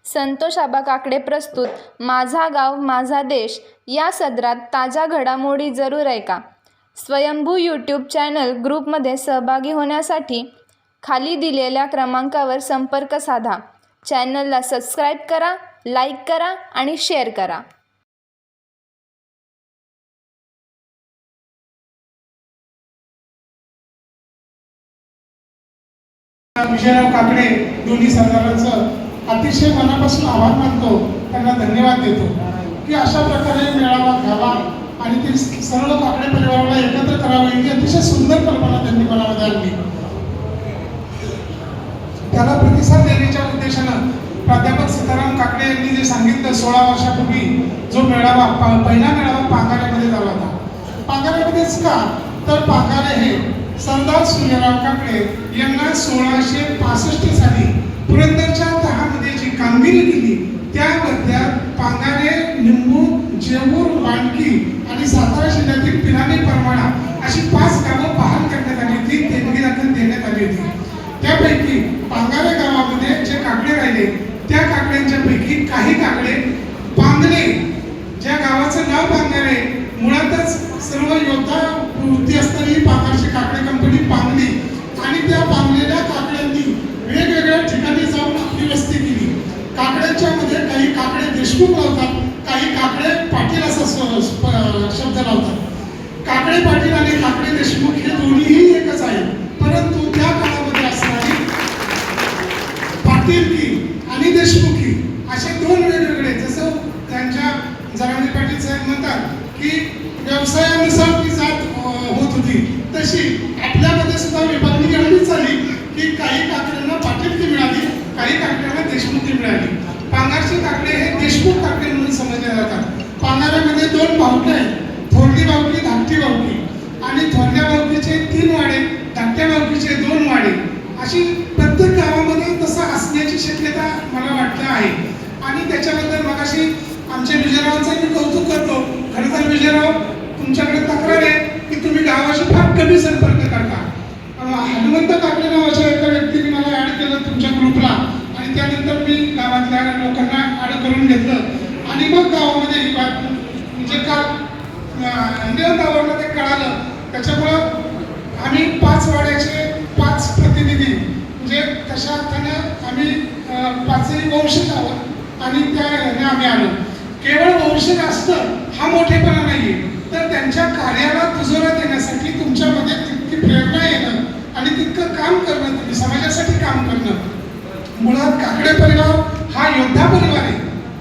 संतोष आबा काकडे प्रस्तुत माझा गाव माझा देश या सदरात ताज्या घडामोडी जरूर ऐका. स्वयंभू यूट्यूब चॅनल ग्रुपमध्ये सहभागी होण्यासाठी खाली दिलेल्या क्रमांकावर संपर्क साधा. चॅनलला सबस्क्राईब करा, लाईक करा आणि शेअर करा. विजयराव काकडे दोन्ही सरदारांचं अतिशय मनापासून आभार मानतो, त्यांना धन्यवाद देतो की अशा प्रकारे मेळावा घ्यावा आणि ते सर्व काकडे परिवाराला एकत्र करावे ही अतिशय सुंदर कल्पना त्यांनी मनामध्ये आणली. त्याला प्रतिसाद देण्याच्या उद्देशानं प्राध्यापक सीताराम काकडे यांनी जे सांगितलं 16 वर्षापूर्वी जो मेळावा पहिला मेळावा पांगाऱ्यामध्ये झाला होता. पांगाऱ्यामध्येच का तर पांगारे हे सरदार सूर्यराव काकडे यांना 1665 साली पुरंदरच्या तहामध्ये जी कामगिरी केली त्याबद्दल पांगारे, निंबू, जेऊर, वांडकी आणि सातारा जिल्ह्यातील पिरानी परमाणा अशी 5 गावं बहाल करण्यात आली होती, देणगी दाखल देण्यात आली होती. त्यापैकी पांगारे गावामध्ये जे काकडे राहिले त्या काकड्यांच्या पैकी काही काकडे पांगले, ज्या गावाचं नाव पांगारे, मुळातच सर्व योद्धा वृत्ती असताना ही पांगारची काकडे कंपनी पांगली आणि त्या पांगलेल्या काकड्यांनी वेगवेगळ्या ठिकाणी जाऊन आपली वस्ती केली. काकड्यांच्या मध्ये काही काकडे देशमुख लावतात, काही काकडे पाटील असा शब्द लावतात. काकडे पाटील आणि काकडे देशमुख हे दोन्हीही एकच आहे, परंतु त्या काळामध्ये असणारी पाटीलकी आणि देशमुखी असे दोन वेगवेगळे, जसं त्यांच्या जरांगे पाटील साहेब म्हणतात की व्यवसायानुसार ती जात होत होती, तशी आपल्यामध्ये सुद्धा विभागणी एवढीच झाली की काही काकड्यांना पाटीलकी मिळाली, काही काकड्यांना देशमुखी मिळाली. पांगारचे काकडे हे देशमुख काकडे म्हणून समजले जातात. पांगाऱ्यामध्ये 2 भावके आहेत, थोरली भावकी, धाकटी भावकी, आणि थोरल्या भावकीचे 3 वाडे, धाकट्या भावकीचे 2 वाडे, अशी प्रत्येक गावामध्ये तसं असण्याची शक्यता मला वाटतं आहे. आणि त्याच्याबद्दल मगाशी आमच्या विजयरावांचं मी कौतुक करतो. खरं तर विजयराव, तुमच्याकडे तक्रार आहे की तुम्ही गावाशी फार कमी संपर्क करता. हनुमंत काकडे नावाच्या एका व्यक्तीने मला ॲड केलं तुमच्या ग्रुपला आणि त्यानंतर मी गावातल्या लोकांना ॲड करून घेतलं आणि मग गावामध्ये ही बात म्हणजे काल गावाला ते कळालं. त्याच्यामुळं आम्ही 5 वाड्याचे 5 प्रतिनिधी म्हणजे तशा अर्थानं आम्ही 5ही वंशज आहोत आणि त्या आम्ही आलो. केवळ वंशज असतं हा मोठेपणा नाहीये, तर त्यांच्या कार्याला दुजोरा देण्यासाठी तुमच्यामध्ये तितकी प्रेरणा येणं आणि तितकं काम करणं, तुम्ही समाजासाठी काम करणं. मुळात काकडे परिवार हा योद्धा परिवार आहे.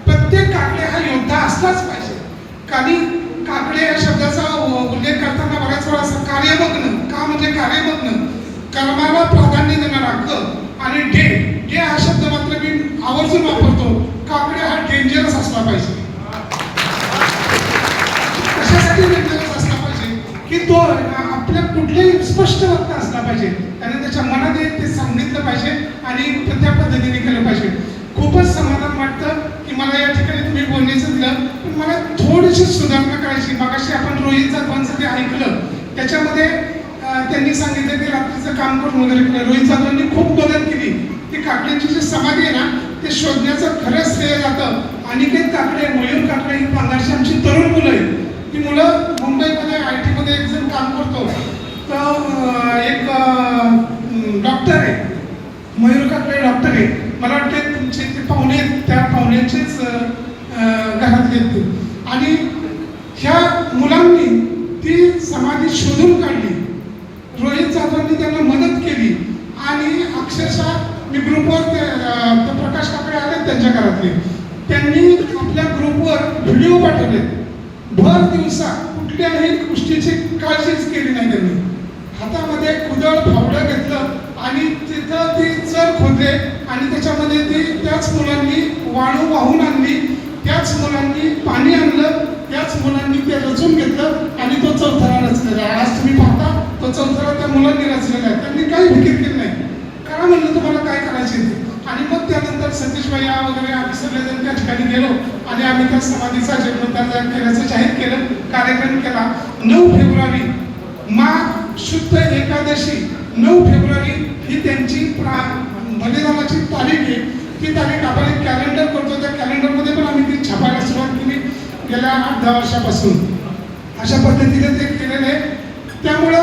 प्रत्येक काकडे हा योद्धा असलाच पाहिजे. कारण काकडे या शब्दाचा उल्लेख करताना बऱ्याच वेळा असं कार्यमग्न, का म्हणजे कार्यमग्न, कर्माला प्राधान्य देणारा क आणि डे हा शब्द मात्र मी आवर्जून वापरतो. काकडे हा डेंजरस असला पाहिजे. कशासाठी डेंजरस असला पाहिजे की तो आपल्या कुठलेही स्पष्ट वक्ता असला पाहिजे, त्याने त्याच्या मनात येईल ते सांगितलं पाहिजे आणि त्या पद्धतीने केलं पाहिजे. खूपच समाधान वाटतं की मला या ठिकाणी तुम्ही बोलण्याचं दिलं, पण मला थोडीशी सुधारणा करायची. मगाशी आपण रोहित जाधवांचं ते ऐकलं, त्याच्यामध्ये त्यांनी सांगितलं की रात्रीचं काम करून वगैरे केलं. रोहित जाधवांनी खूप मदत केली. ती काकड्यांची जी समाधी आहे ना, ते शोधण्याचं खरंच श्रेय जातं. अनिकेत काकडे, मयूर काकडे ही पांगारची आमची तरुण मुलं आहेत. ती मुलं मुंबईमध्ये IT मध्ये एक जण काम करतो, तर एक डॉक्टर आहे, मयूर काकडे डॉक्टर आहे. मला वाटते तुमचे ते पाहुणे आहेत, त्या पाहुण्यांचेच घरातले आहेत. आणि ह्या मुलांनी ती समाधी शोधून काढली. रोहित जाधवांनी त्यांना मदत केली आणि अक्षरशः मी ग्रुपवर ते प्रकाश काकडे आले त्यांच्या घरातले, त्यांनी आपल्या ग्रुपवर व्हिडिओ पाठवले. भर दिवसा कुठल्याही गोष्टीची काळजीच केली नाही. त्यांनी हातामध्ये कुदळ फावडं घेतलं आणि तिथं ती चर खोदले आणि त्याच्यामध्ये ती त्याच मुलांनी वाळू वाहून आणली, त्याच मुलांनी पाणी आणलं, त्याच मुलांनी ते रचून घेतलं आणि तो चौथरा रचलेला आहे. आज तुम्ही पाहता तो चौथरा त्या मुलांनी रचलेला आहे. त्यांनी काही फिकीर केली नाही. कारण म्हणलं तुम्हाला काय करायचे ते. आणि मग त्यानंतर सतीश भैया वगैरे आम्ही सगळेजण त्या ठिकाणी गेलो आणि आम्ही त्या समाधीचा जीर्णोद्धार केल्याचं जाहीर केलं, कार्यक्रम केला. 9 फेब्रुवारी माघ शुद्ध एकादशी 9 फेब्रुवारी ही त्यांची बलिदानाची तारीख आहे. ती तारीख आपण एक कॅलेंडर करतो, त्या कॅलेंडरमध्ये पण आम्ही ती छापायला सुरुवात केली गेल्या 8-10 वर्षापासून. अशा पद्धतीने ते केलेलं आहे. त्यामुळं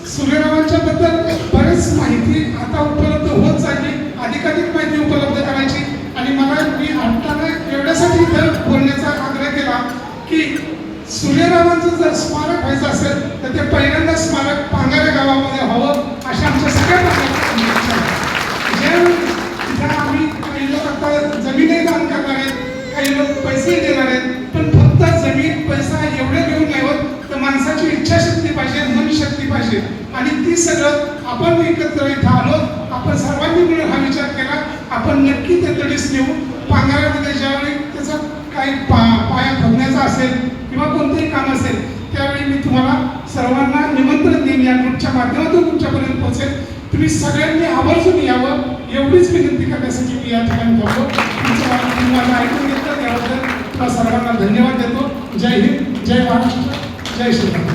सूर्यरावांच्या बद्दल बरेच माहिती आता उपलब्ध होत चालली, अधिकाधिक माहिती उपलब्ध करायची. आणि मी आत्ताने एवढ्यासाठी इथं बोलण्याचा आग्रह केला की सूर्यरावांचं जर स्मारक व्हायचं असेल तर ते पहिल्यांदा स्मारक पांगारे गावामध्ये व्हावं अशा आमच्या सगळ्या इच्छा आहे. तिथं आम्ही काही लोक आता जमीनही दान करणार आहेत, काही लोक पैसेही देणार आहेत, पण फक्त जमीन पैसा एवढे घेऊन नाही होत, तर माणसाची इच्छाशक्ती पाहिजे, मनशक्ती पाहिजे. आणि ती सगळं आपण एकत्र इथं आलो, आपण सर्वांनी मिळून हा विचार केला, आपण नक्की ते तडीस नेऊ. पांगारामध्ये ज्यावेळी त्याचा काही पाया खोदण्याचा असेल किंवा कोणतंही काम असेल त्यावेळी मी तुम्हाला सर्वांना निमंत्रण देईन, या ग्रुपच्या माध्यमातून तुमच्यापर्यंत पोहोचेल. तुम्ही सगळ्यांनी आवर्जून यावं एवढीच विनंती करण्यासाठी मी या ठिकाणी थांबलो. तुम्हाला ऐकून घेतलं त्याबद्दल तुम्हाला सर्वांना धन्यवाद देतो. जय हिंद, जय महाराष्ट्र, जय श्रीराम.